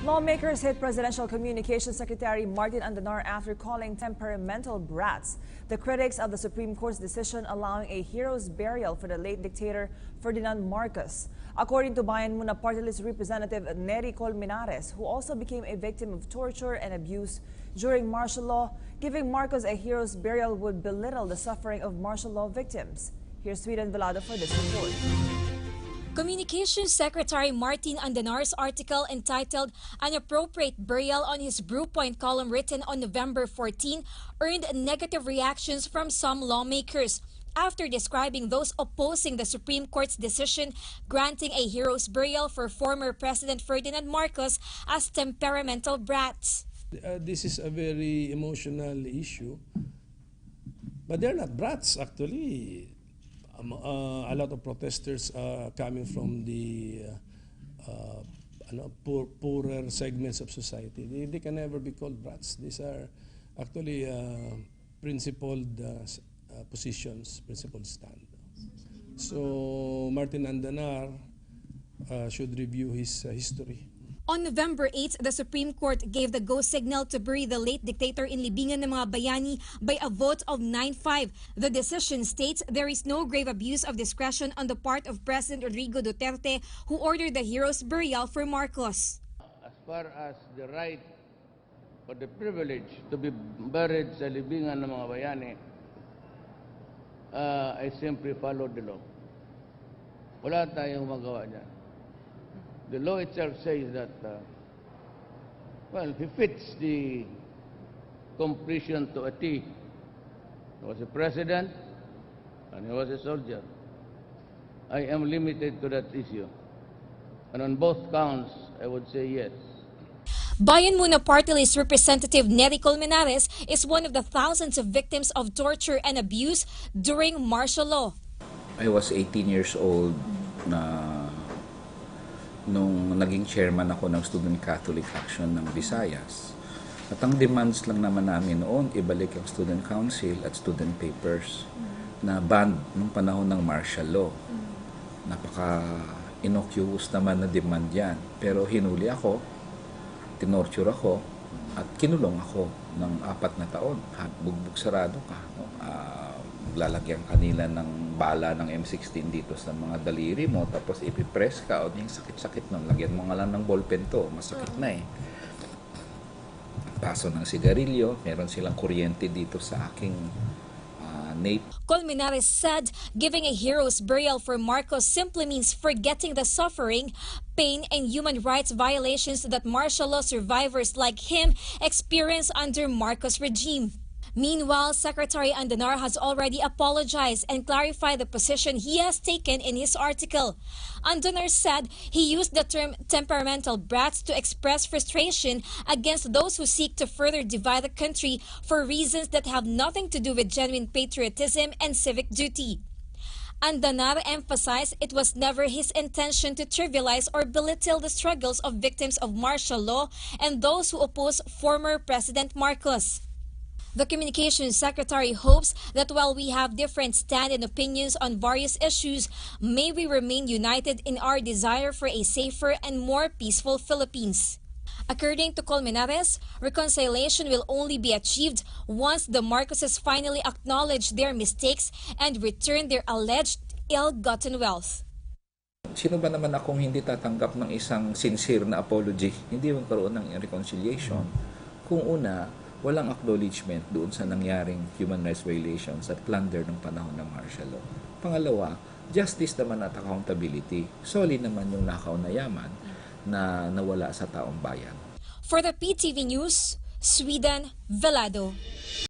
Lawmakers hit Presidential Communications Secretary Martin Andanar after calling temperamental brats the critics of the Supreme Court's decision allowing a hero's burial for the late dictator Ferdinand Marcos. According to Bayan Muna Party List Representative Nery Colmenares, who also became a victim of torture and abuse during martial law, giving Marcos a hero's burial would belittle the suffering of martial law victims. Here's Sweden Velado for this report. Communications Secretary Martin Andanar's article entitled "An Appropriate Burial" on his Brew Point column written on November 14 earned negative reactions from some lawmakers after describing those opposing the Supreme Court's decision granting a hero's burial for former President Ferdinand Marcos as temperamental brats. This is a very emotional issue, but they're not brats actually. A lot of protesters coming from the poorer segments of society. They can never be called brats. These are actually principled positions, principled stand. So Martin Andanar should review his history. On November 8, the Supreme Court gave the go signal to bury the late dictator in libingan ng mga bayani by a vote of 9-5. The decision states there is no grave abuse of discretion on the part of President Rodrigo Duterte, who ordered the hero's burial for Marcos. As far as the right or the privilege to be buried sa libingan ng mga bayani, I simply follow the law. Wala tayong magawa dyan. The law itself says that, he fits the completion to a T. He was a president and he was a soldier. I am limited to that issue. And on both counts, I would say yes. Bayan Muna Party List Representative Nery Colmenares is one of the thousands of victims of torture and abuse during martial law. I was 18 years old nung naging chairman ako ng Student Catholic Action ng Visayas. At ang demands lang naman namin noon, ibalik ang Student Council at Student Papers na banned nung panahon ng martial law. Napaka-innocuous naman na demand yan. Pero hinuli ako, tinorture ako, at kinulong ako ng 4 na taon. Bugbog sarado ka. No? Lalagyan kanila ng bala ng M16 dito sa mga daliri mo, tapos ipipress ka, o yung sakit-sakit nun, lagyan mo nga lang ng ballpen to, masakit na eh. Paso ng sigarilyo, meron silang kuryente dito sa aking nape. Colmenares said giving a hero's burial for Marcos simply means forgetting the suffering, pain, and human rights violations that martial law survivors like him experienced under Marcos' regime. Meanwhile, Secretary Andanar has already apologized and clarified the position he has taken in his article. Andanar said he used the term temperamental brats to express frustration against those who seek to further divide the country for reasons that have nothing to do with genuine patriotism and civic duty. Andanar emphasized it was never his intention to trivialize or belittle the struggles of victims of martial law and those who oppose former President Marcos. The Communications Secretary hopes that while we have different stand and opinions on various issues, may we remain united in our desire for a safer and more peaceful Philippines. According to Colmenares, reconciliation will only be achieved once the Marcoses finally acknowledge their mistakes and return their alleged ill-gotten wealth. Sino ba naman akong hindi tatanggap ng isang sincere na apology? Hindi magkaroon ng reconciliation. Kung una, walang acknowledgement doon sa nangyaring human rights violations at plunder ng panahon ng martial law. Pangalawa, justice naman at accountability. Solid naman yung nakaw na yaman na nawala sa taong bayan. For the PTV News, Sweden Velado.